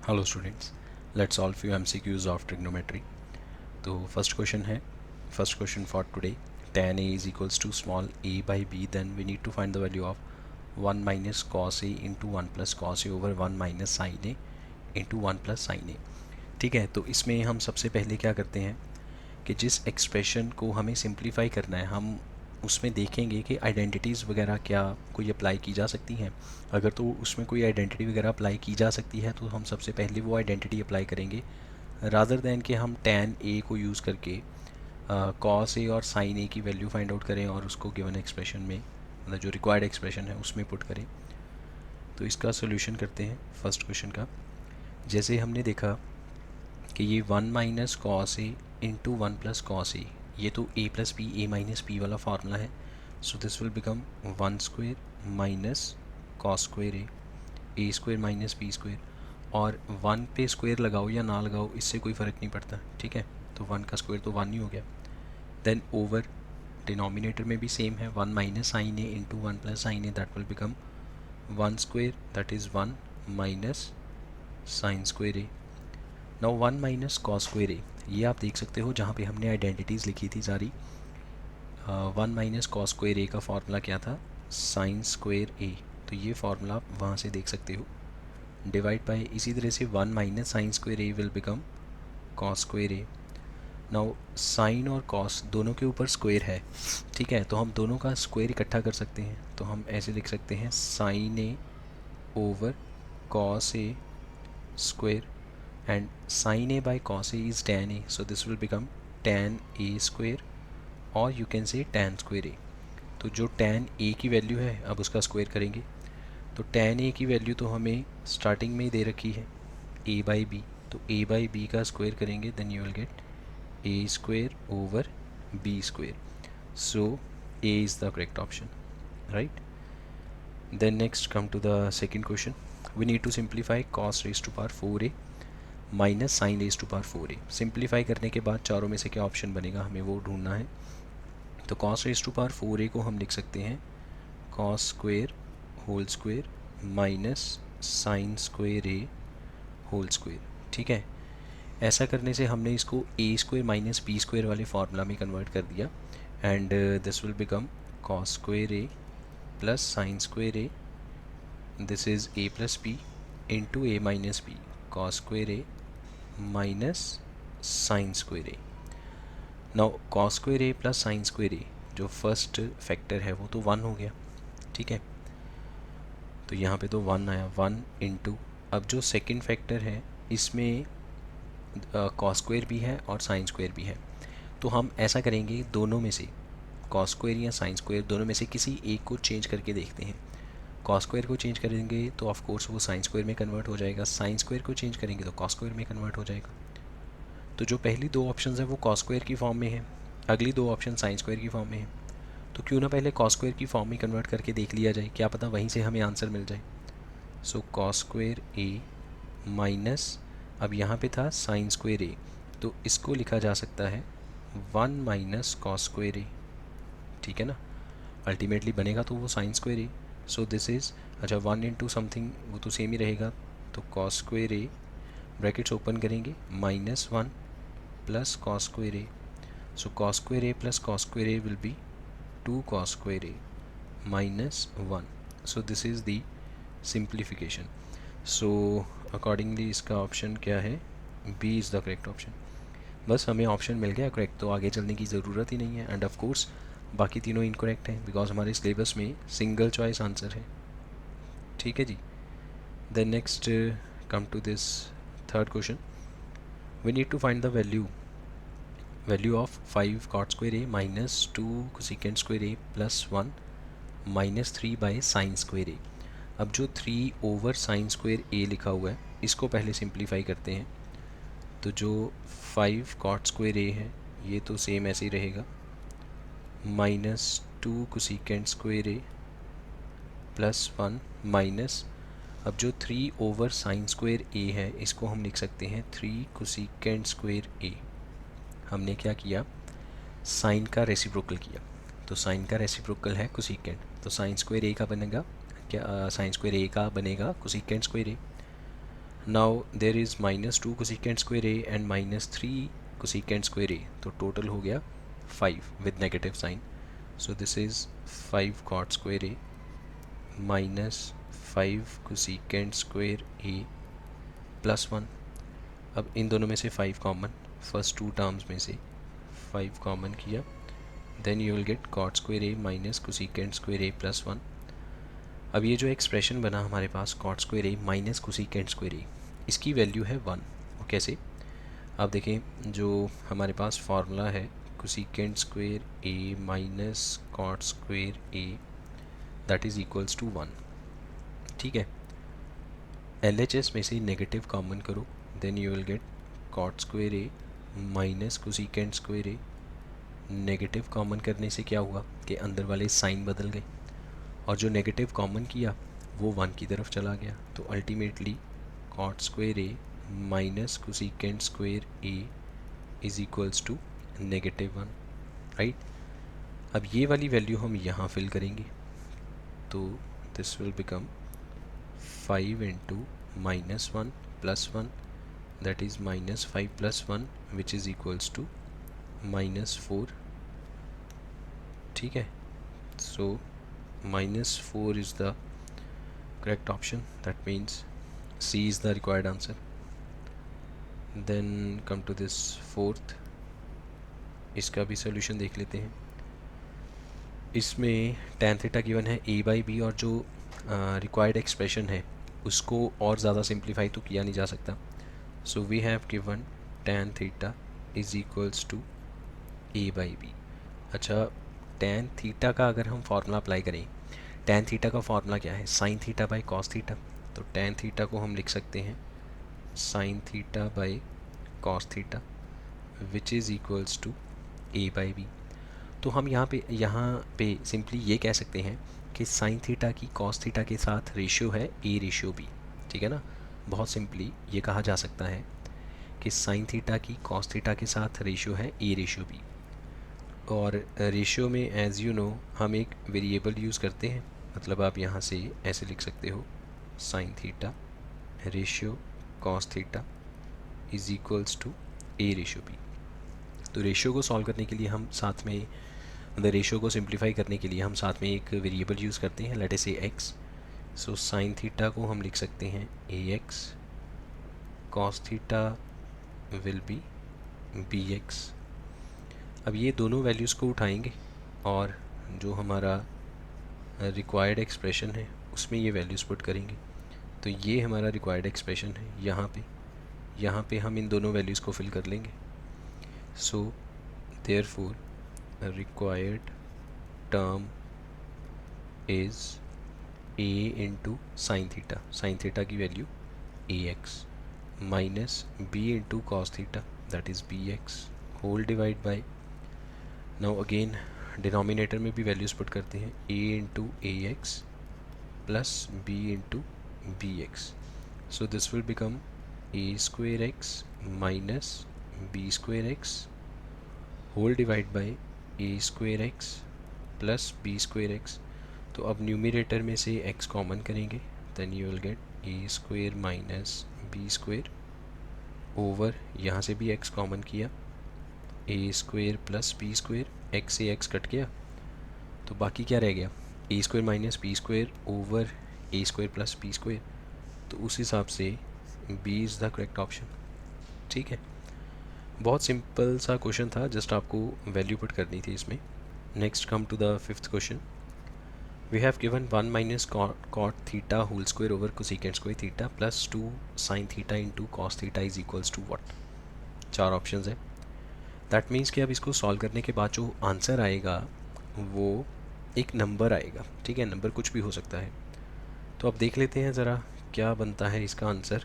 Hello students, let's solve few MCQs of trigonometry. तो first question for today, tan a is equals to small a by b, then we need to find the value of 1 minus cos a into 1 plus cos a over 1 minus sin a into 1 plus sin a। ठीक है, तो इसमें हम सबसे पहले क्या करते हैं कि जिस एक्सप्रेशन को हमें सिंप्लीफाई करना है हम उसमें देखेंगे कि आइडेंटिटीज़ वगैरह क्या कोई अप्लाई की जा सकती हैं। अगर तो उसमें कोई आइडेंटिटी वगैरह अप्लाई की जा सकती है तो हम सबसे पहले वो आइडेंटिटी अप्लाई करेंगे, रादर दैन कि हम tan a को यूज़ करके cos a और sin a की वैल्यू फाइंड आउट करें और उसको गिवन एक्सप्रेशन में, मतलब जो रिक्वायर्ड एक्सप्रेशन है उसमें पुट करें। तो इसका सोल्यूशन करते हैं फर्स्ट क्वेश्चन का। जैसे हमने देखा कि ये 1 minus cos A into 1 plus cos A, ये तो a plus B A minus B वाला फार्मूला है। So this will become 1 square minus cos square A square minus B square. और 1 पे स्क्वेयर लगाओ या ना लगाओ इससे कोई फ़र्क नहीं पड़ता, ठीक है। तो 1 का स्क्वेयर तो 1 ही हो गया। देन ओवर डिनोमिनेटर में भी सेम है, 1 minus sine A into 1 plus sine A, that will become 1 square, that is 1 minus sine square A. Now 1 minus cos square A, ये आप देख सकते हो जहाँ पे हमने आइडेंटिटीज़ लिखी थी सारी। 1 माइनस कॉस स्क्वेयर ए का फार्मूला क्या था, साइन स्क्वेयर ए, तो ये फार्मूला आप वहाँ से देख सकते हो। डिवाइड बाय इसी तरह से 1 minus sine square A will become cos square A. Now sine और कॉस दोनों के ऊपर स्क्वेयर है, ठीक है, तो हम दोनों का स्क्वेयर इकट्ठा कर सकते हैं। तो हम ऐसे लिख सकते हैं sine A over cos A square, and sin a by cos a is tan a, so this will become tan a square, और you can say tan square a। तो जो tan a की वैल्यू है अब उसका square करेंगे, तो tan a की वैल्यू तो हमें स्टार्टिंग में ही दे रखी है a by b, तो a by b का स्क्वायर करेंगे, then you will get a square over b square. So a is the correct option, right? Then next come to the second question. We need to simplify cos raised to power 4a minus sine raise to power 4a। Simplify करने के बाद चारों में से क्या option बनेगा हमें वो ढूंढना है। तो cos raise to power 4a को हम लिख सकते हैं cos square whole square minus sine square A whole square, ठीक है। ऐसा करने से हमने इसको A square minus B square वाले फार्मूला में कन्वर्ट कर दिया, and this will become cos square A plus sine square A, this is A plus B into A minus B, cos square A minus sine square A. Now cos square A plus sine square A, जो first factor है वो तो 1 हो गया, ठीक है, तो यहाँ पे तो 1 आया, 1 इंटू, अब जो सेकंड फैक्टर है इसमें कॉस स्क्वेयर भी है और साइन स्क्वेयर भी है, तो हम ऐसा करेंगे दोनों में से कॉस स्क्वेयर या साइन स्क्वेयर दोनों में से किसी एक को चेंज करके देखते हैं। कॉस स्क्वेयर को चेंज करेंगे तो ऑफ कोर्स वो साइन स्क्वेयर में कन्वर्ट हो जाएगा, साइन स्क्वेयर को चेंज करेंगे तो कॉस स्क्वेयर में कन्वर्ट हो जाएगा। तो जो पहली दो ऑप्शन है वो कॉस स्क्वेयर की फॉर्म में है, अगली दो ऑप्शन साइन स्क्वेयर की फॉर्म में है, तो क्यों ना पहले कॉस स्क्वेयर की फॉर्म में कन्वर्ट करके देख लिया जाए, क्या पता वहीं से हमें आंसर मिल जाए। सो कॉस स्क्वेयर ए माइनस, अब यहाँ पे था साइन स्क्वेयर ए, तो इसको लिखा जा सकता है 1 माइनस कॉस स्क्वेयर ए, ठीक है ना, अल्टीमेटली बनेगा तो वो sign square A. So this is, अच्छा 1 इंटू समथिंग वो तो सेम ही रहेगा, तो cos square A brackets open करेंगे minus 1 plus cos square A, so cos square A plus cos square A will be 2 cos square A minus 1। So this is the simplification. So accordingly इसका option क्या है, B is the correct option. बस हमें option मिल गया correct, तो आगे चलने की ज़रूरत ही नहीं है, एंड ऑफ कोर्स बाकी तीनों इनकरेक्ट हैं बिकॉज हमारे सिलेबस में सिंगल चॉइस आंसर है, ठीक है जी। Then next come to this third question. We need to find the value of 5 cot square A minus 2 cosecant square A plus 1 minus 3 by sine square A. अब जो 3 over sign square ए लिखा हुआ है इसको पहले सिंप्लीफाई करते हैं, तो जो 5 कॉट स्क्वेयर ए है ये तो सेम ऐसे ही रहेगा, minus 2 cosecant square A plus 1 minus, अब जो 3 ओवर साइन स्क्वेयर ए है इसको हम लिख सकते हैं 3 कोसेकेंट स्क्वेयर ए। हमने क्या किया, साइन का रेसिप्रोकल किया, तो साइन का रेसिप्रोकल है कोसेकेंट, तो साइन स्क्वेयर ए का बनेगा क्या, साइन स्क्वेयर ए का बनेगा cosecant square A. Now there is -2 cosecant square A and -3 cosecant square A, तो टोटल हो गया 5 with negative sign. So this is 5 cot square A -5 cosecant square A +1. अब इन दोनों में से 5 कॉमन, फर्स्ट टू टर्म्स में से 5 कॉमन किया, then you will get cot square A minus cosecant square A +1. अब ये जो एक्सप्रेशन बना हमारे पास cot square A minus cosecant square A, इसकी वैल्यू है 1. और कैसे, आप देखें जो हमारे पास फार्मूला है cosecant square A minus cot square A that is equals to 1. ठीक है, LHS में से नेगेटिव कॉमन करो, then you will get cot square A minus cosecant square A. Negative common करने से क्या हुआ कि अंदर वाले साइन बदल गए, और जो नेगेटिव कॉमन किया वो 1 की तरफ चला गया. तो ultimately cot square A minus cosecant square A is equals to -1, right. अब ये वाली वैल्यू हम यहाँ फिल करेंगे, तो this will become 5 into -1 +1 that is -5 +1 which is equals to -4. ठीक है, सो -4 is the correct option. That means C is the required answer. Then come to this fourth. इसका भी solution देख लेते हैं. इसमें tan थीटा गिवन है a/b, और जो required expression है उसको और ज़्यादा simplify तो किया नहीं जा सकता. So we have given tan theta is equals to a/b. अच्छा, tan थीटा का अगर हम फार्मूला अप्लाई करें, tan थीटा का फार्मूला क्या है, sin theta by cos theta. तो tan थीटा को हम लिख सकते हैं sin theta by cos theta which is equals to a/b. तो हम यहाँ पे सिंपली ये कह सकते हैं कि sin थीटा की cos थीटा के साथ रेशियो है a/b. ठीक है ना, बहुत सिंपली ये कहा जा सकता है कि sin थीटा की cos थीटा के साथ रेशियो है a/b. और रेशियो में एज़ यू नो हम एक वेरिएबल यूज़ करते हैं, मतलब आप यहाँ से ऐसे लिख सकते हो sin theta ratio cos theta is equals to a/b. तो रेशियो को सॉल्व करने के लिए हम साथ में, मतलब रेशियो को सिंप्लीफाई करने के लिए हम साथ में एक वेरिएबल यूज़ करते हैं, लेट अस से x. सो sin थीटा को हम लिख सकते हैं ax, cos theta will be bx. अब ये दोनों वैल्यूज़ को उठाएंगे और जो हमारा रिक्वायर्ड एक्सप्रेशन है उसमें ये वैल्यूज़ पुट करेंगे. तो ये हमारा रिक्वायर्ड एक्सप्रेशन है, यहाँ पे हम इन दोनों वैल्यूज़ को फिल कर लेंगे. So therefore required term is a into sine theta, sine theta की value ax minus b into cos theta that is bx whole divide by, now again denominator में भी वैल्यूज़ पुट करते हैं, a into ax plus b into bx. So this will become a square x minus b square x whole divide by a square x plus b square x. तो अब numerator में से x common करेंगे, then you will get a square minus b square over, यहाँ से भी x common किया, a square plus B square, x से x कट गया तो बाकी क्या रह गया, a square minus B square over a square plus B square. तो उस हिसाब से b is the correct option. ठीक है, बहुत सिंपल सा क्वेश्चन था, जस्ट आपको वैल्यू पुट करनी थी इसमें. Next come to the fifth question. We have given 1 minus cot theta whole square over cosecant square theta plus 2 sine theta into cos theta is equals to what. 4 options है. That means कि अब इसको solve करने के बाद जो answer आएगा वो एक नंबर आएगा. ठीक है, नंबर कुछ भी हो सकता है. तो अब देख लेते हैं ज़रा क्या बनता है इसका आंसर.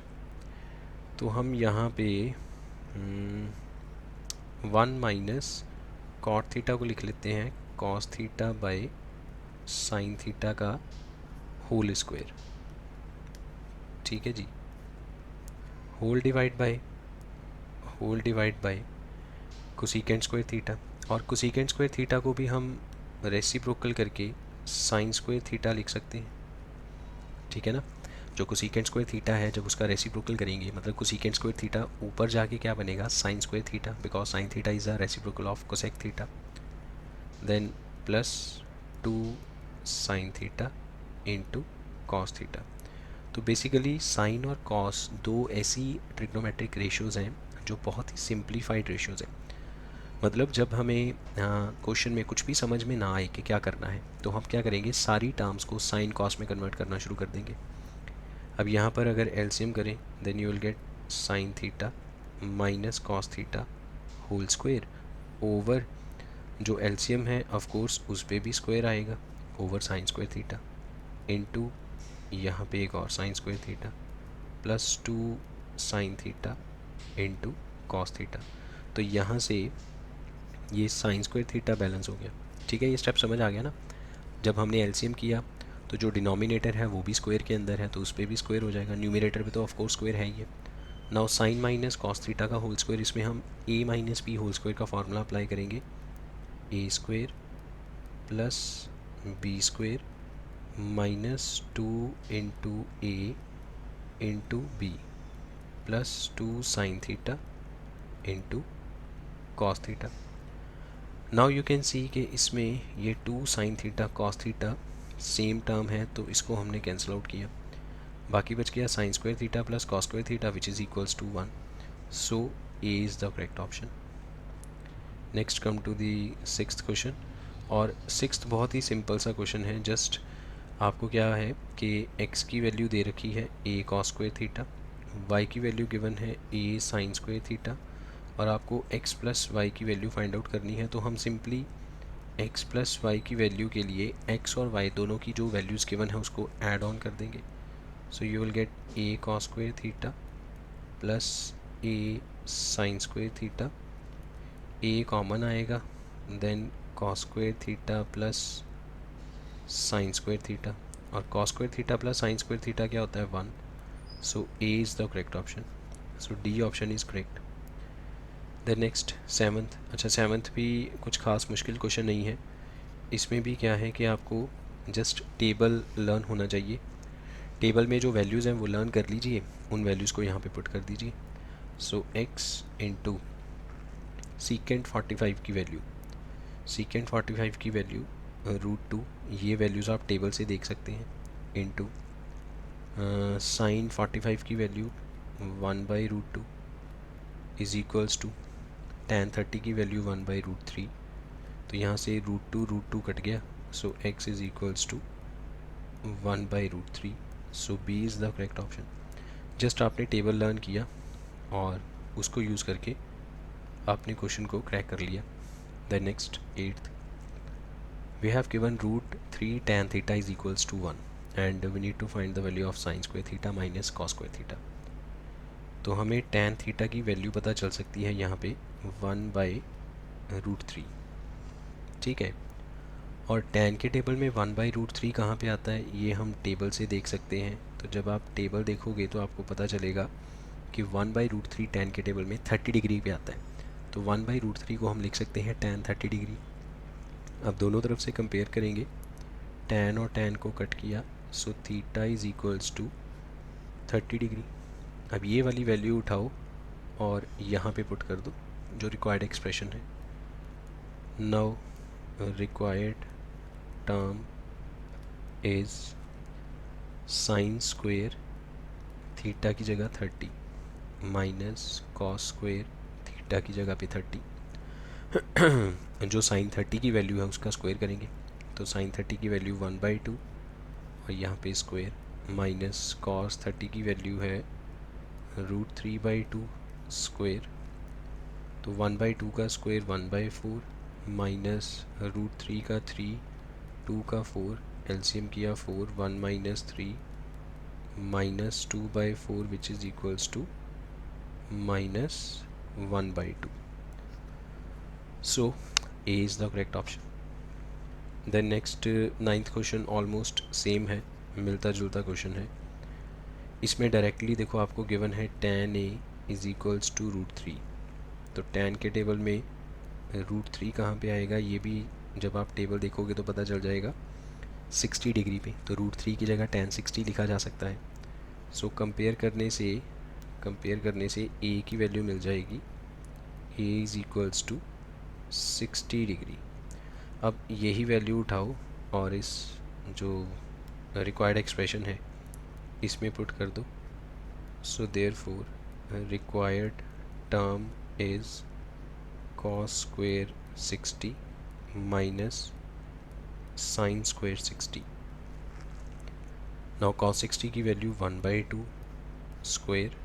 तो हम यहाँ पे 1 माइनस कॉट थीटा को लिख लेते हैं cos theta by sine theta का होल स्क्वायर. ठीक है जी, whole divide by cosecant square theta, और कोसेकेंट स्क्वायर थीटा को भी हम रेसिप्रोकल करके साइन स्क्वायर थीटा लिख सकते हैं. ठीक है ना, जो कोसेकेंट स्क्वायर थीटा है जब उसका रेसिप्रोकल करेंगे, मतलब कोसेकेंट स्क्वायर थीटा ऊपर जाके क्या बनेगा, sine square theta, because sine theta is a reciprocal of cosec theta, then plus 2 sine theta into cos theta. तो बेसिकली साइन और कॉस दो ऐसी ट्रिग्नोमेट्रिक रेशियोज़ हैं जो बहुत ही सिंप्लीफाइड रेशियोज़ हैं। मतलब जब हमें क्वेश्चन में कुछ भी समझ में ना आए कि क्या करना है, तो हम क्या करेंगे, सारी टर्म्स को साइन कॉस में कन्वर्ट करना शुरू कर देंगे। अब यहाँ पर अगर एलसीएम करें, then you will get sine theta minus cos theta whole square over, जो एलसीएम है ऑफ कोर्स उस पर भी स्क्वायर आएगा, over sine square theta into यहाँ पे एक और sine square theta plus 2 sine theta into cos theta. तो यहाँ से ये साइन स्क्वायर थीटा बैलेंस हो गया। ठीक है, ये स्टेप समझ आ गया ना। जब हमने एलसीएम किया तो जो डिनोमिनेटर है वो भी स्क्वायर के अंदर है, तो उस पर भी स्क्वायर हो जाएगा, न्यूमिनेटर पे तो ऑफ कोर्स स्क्वायर है ही है। Now sine minus cos theta का होल स्क्वायर, इसमें हम a minus b whole square का फार्मूला अप्लाई करेंगे, a square plus b square minus 2 into a into b plus 2 sine theta into cos theta. Now you can see कि इसमें ये 2 sine theta cos theta same term है, तो इसको हमने cancel out किया, बाकी बच गया sine square theta plus cos square theta which is equals to 1। So A is the correct option. Next come to the sixth question, और sixth बहुत ही सिंपल सा क्वेश्चन है। जस्ट आपको क्या है कि x की वैल्यू दे रखी है a cos square theta, y की वैल्यू गिवन है a साइन स्क्वायर थीटा, और आपको x प्लस वाई की वैल्यू फाइंड आउट करनी है। तो हम सिंपली x प्लस वाई की वैल्यू के लिए x और y दोनों की जो वैल्यूज़ गिवन है उसको ऐड ऑन कर देंगे। So you will get a cos square theta plus a sine square theta, a common आएगा, then cos square theta plus sine square theta, और cos square theta plus sine square theta क्या होता है, 1। So a is the correct option. So D option is correct. The next seventh, अच्छा seventh भी कुछ खास मुश्किल क्वेश्चन नहीं है। इसमें भी क्या है कि आपको जस्ट टेबल लर्न होना चाहिए। टेबल में जो वैल्यूज़ हैं वो लर्न कर लीजिए, उन वैल्यूज़ को यहाँ पे पुट कर दीजिए। सो x इंटू सीकेंट 45 की वैल्यू, सीकेंट 45 की वैल्यू √2, ये वैल्यूज़ आप टेबल से देख सकते हैं, इंटू साइन 45 की value 1/√2 is equals to tan 30 की वैल्यू 1/√3। तो यहाँ से √2 कट गया, so x is equals to 1/√3। So b is the correct option. Just आपने टेबल लर्न किया और उसको यूज़ करके आपने क्वेश्चन को क्रैक कर लिया। The next 8th, we have given √3 tan theta is equals to 1 and we need to find the value of sine square theta minus cos square theta. तो हमें tan थीटा की value पता चल सकती है यहाँ पे 1/√3, ठीक है। और tan के टेबल में 1/√3 कहाँ पे आता है, ये हम टेबल से देख सकते हैं। तो जब आप टेबल देखोगे तो आपको पता चलेगा कि 1/√3 tan के टेबल में 30 डिग्री पे आता है। तो 1/√3 को हम लिख सकते हैं tan 30 डिग्री। अब दोनों तरफ से कंपेयर करेंगे, tan और tan को कट किया, सो theta is equals to 30 degree. अब ये वाली वैल्यू उठाओ और यहाँ पे पुट कर दो जो रिक्वायर्ड एक्सप्रेशन है। Now required term is sine square theta की जगह 30 माइनस कॉस स्क्वेयर थीटा की जगह पे 30। जो साइन 30 की वैल्यू है उसका स्क्वायर करेंगे, तो साइन 30 की वैल्यू 1/2 और यहाँ पे स्क्वायर माइनस कॉस 30 की वैल्यू है √3/2 स्क्वायर। तो 1/2 का स्क्वायर 1/4 माइनस √3 का 3, 2 का 4, एलसीएम किया 4, 1 minus 3 minus 2/4 which is equals to minus 1/2। So A is the correct option. Then next 9th question almost same है, मिलता जुलता क्वेश्चन है। इसमें डायरेक्टली देखो आपको गिवन है tan a is equals to √3। तो tan के टेबल में √3 कहाँ पे आएगा, ये भी जब आप टेबल देखोगे तो पता चल जाएगा 60 डिग्री पे। तो √3 की जगह tan 60 लिखा जा सकता है। सो कंपेयर करने से ए की वैल्यू मिल जाएगी, A is equals to 60 degree. अब यही वैल्यू उठाओ और इस जो रिक्वायर्ड एक्सप्रेशन है इसमें पुट कर दो। सो therefore required term is cos square 60 minus sin square 60। Now cos 60 की वैल्यू 1/2 स्क्वेयर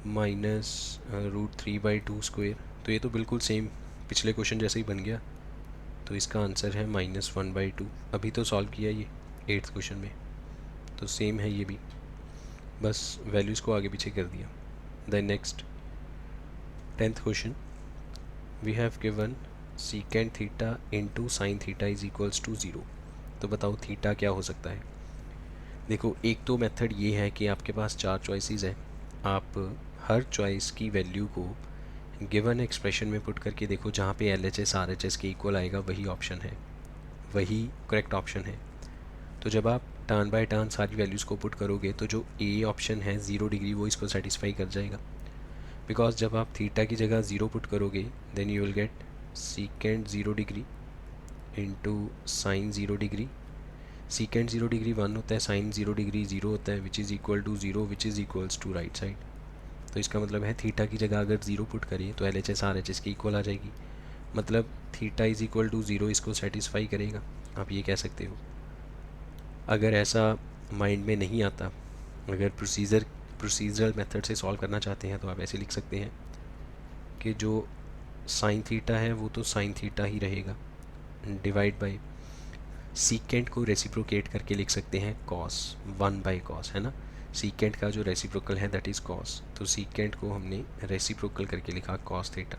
माइनस √3/2 स्क्वेयर, तो ये तो बिल्कुल सेम पिछले क्वेश्चन जैसे ही बन गया। तो इसका आंसर है -1/2। अभी तो सॉल्व किया ये 8th क्वेश्चन में, तो सेम है ये भी, बस वैल्यूज़ को आगे पीछे कर दिया। The next 10th question, we have given secant theta into sine theta is equals to 0। तो बताओ थीटा क्या हो सकता है। देखो, एक तो मेथड ये है कि आपके पास 4 चॉइसेस है, आप हर चॉइस की वैल्यू को गिवन एक्सप्रेशन में पुट करके देखो, जहाँ पे LHS RHS के इक्वल आएगा वही ऑप्शन है, वही करेक्ट ऑप्शन है। तो जब आप टर्न बाय टर्न सारी वैल्यूज़ को पुट करोगे तो जो ए ऑप्शन है 0 डिग्री वो इसको सेटिस्फाई कर जाएगा, बिकॉज जब आप थीटा की जगह 0 पुट करोगे then you will get secant 0 degree into sine 0 degree. Secant 0 degree 1 होता है, साइन 0 डिग्री 0 होता है, which is equal to 0 which is equals to right side. तो इसका मतलब है थीटा की जगह अगर 0 पुट करें तो LHS RHS की इक्वल आ जाएगी, मतलब थीटा इज़ इक्वल टू 0 इसको सेटिस्फाई करेगा, आप ये कह सकते हो। अगर ऐसा माइंड में नहीं आता, अगर प्रोसीजरल मेथड से सॉल्व करना चाहते हैं तो आप ऐसे लिख सकते हैं कि जो साइन थीटा है वो तो साइन थीटा ही रहेगा, डिवाइड बाय सीकेंट को रेसिप्रोकेट करके लिख सकते हैं कॉस 1/cos, है ना। सीकेंट का जो रेसिप्रोकल है दैट इज़ कॉस, तो सीकेंट को हमने रेसिप्रोकल करके लिखा कॉस थीटा,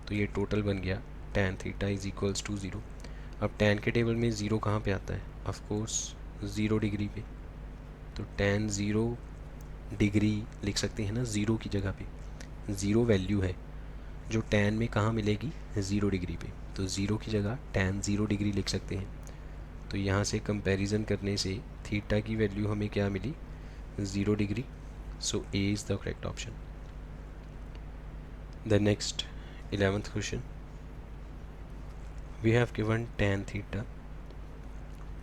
तो ये टोटल बन गया tan theta is equals to 0। अब tan के टेबल में 0 कहाँ पे आता है, ऑफ कोर्स 0 डिग्री पे, तो tan 0 डिग्री लिख सकते हैं ना, 0 की जगह पे 0 वैल्यू है जो tan में कहाँ मिलेगी, 0 डिग्री पे, तो 0 की जगह tan 0 डिग्री लिख सकते हैं। तो यहाँ से कंपैरिजन करने से थीटा की वैल्यू हमें क्या मिली, 0 degree, so A is the correct option. The next 11th question, we have given tan theta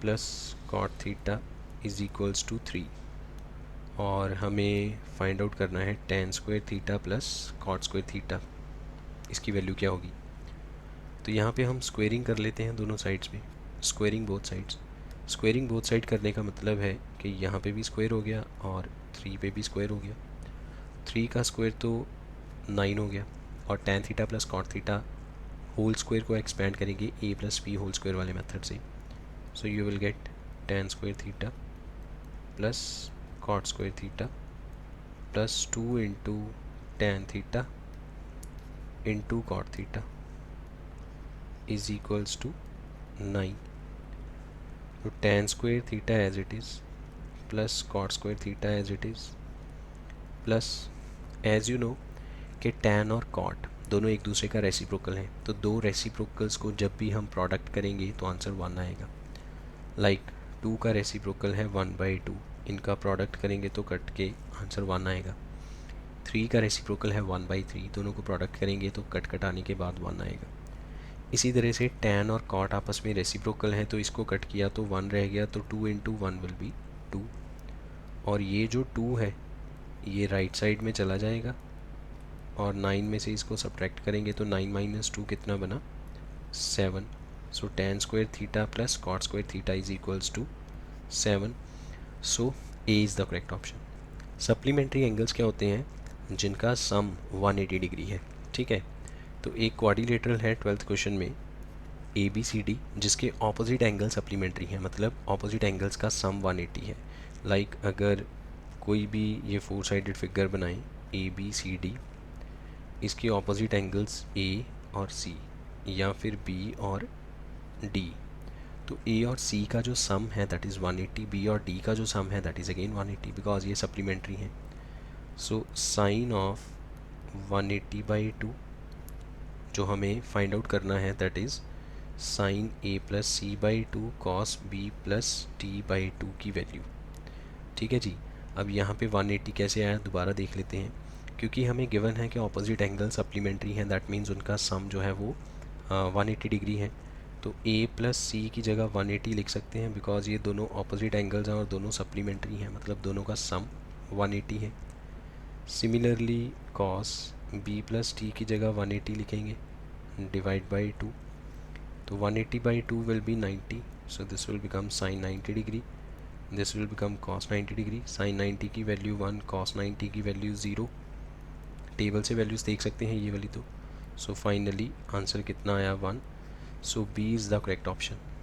plus cot theta is equals to 3, और हमें फाइंड आउट करना है tan square theta plus cot square theta, इसकी value क्या होगी। तो यहाँ पे हम स्क्वेयरिंग कर लेते हैं दोनों साइड्स में, squaring both sides. Squaring both side करने का मतलब है कि यहाँ पे भी स्क्वायर हो गया और 3 पे भी स्क्वायर हो गया। 3 का स्क्वायर तो 9 हो गया, और tan theta plus cot theta whole square को एक्सपेंड करेंगे a plus b whole square वाले मेथड से। So you will get tan square theta plus cot square theta plus 2 into tan theta into cot theta is equals to 9। तो tan square theta as it is plus cot square theta as it is plus, as you know कि tan और cot दोनों एक दूसरे का reciprocal हैं, तो दो रेसिप्रोकल्स को जब भी हम प्रोडक्ट करेंगे तो आंसर 1 आएगा। लाइक 2 का रेसिप्रोकल है 1/2, इनका प्रोडक्ट करेंगे तो कट के आंसर 1 आएगा। 3 का रेसिप्रोकल है 1/3, दोनों को प्रोडक्ट करेंगे तो कट कटाने के बाद 1 आएगा। इसी तरह से tan और cot आपस में रेसिप्रोकल है, तो इसको कट किया तो 1 रह गया, तो 2 इंटू 1 विल बी 2, और ये जो 2 है ये राइट साइड में चला जाएगा, और 9 में से इसको सब्ट्रैक्ट करेंगे तो 9 माइनस 2 कितना बना, 7। सो tan square theta plus cot square theta is equals to 7, so A is the correct option. Supplementary angles क्या होते हैं, जिनका सम 180 डिग्री है, ठीक है। तो एक क्वाड्रिलेटरल है 12th क्वेश्चन में ABCD, जिसके ऑपोजिट एंगल सप्लीमेंट्री हैं, मतलब ऑपोजिट एंगल्स का सम 180 है। लाइक अगर कोई भी ये 4 साइडेड फिगर बनाएं ABCD, इसके ऑपोजिट एंगल्स A और C या फिर B और D, तो A और C का जो सम है दैट इज़ 180, B और D का जो सम है दैट इज़ अगेन 180, बिकॉज ये सप्लीमेंट्री हैं। सो साइन ऑफ 180/2 जो हमें फाइंड आउट करना है that is sine A plus C/2 cos B plus D/2 की वैल्यू, ठीक है जी। अब यहाँ पे 180 कैसे आया दोबारा देख लेते हैं, क्योंकि हमें गिवन है कि ऑपोजिट एंगल सप्लीमेंट्री हैं, दैट मीन्स उनका सम जो है वो 180 डिग्री है। तो a प्लस सी की जगह 180 लिख सकते हैं, बिकॉज ये दोनों ऑपोजिट एंगल्स हैं और दोनों सप्लीमेंट्री हैं, मतलब दोनों का सम 180 है। Similarly cos b plus T की जगह 180 लिखेंगे, डिवाइड बाई 2, तो 180 by 2 will be 90, so this will become sin 90 degree, this will become cos 90 degree, sin 90 की वैल्यू 1, cos 90 की वैल्यू 0, टेबल से वैल्यूज़ देख सकते हैं ये वाली। तो सो फाइनली आंसर कितना आया 1, so B is the correct option.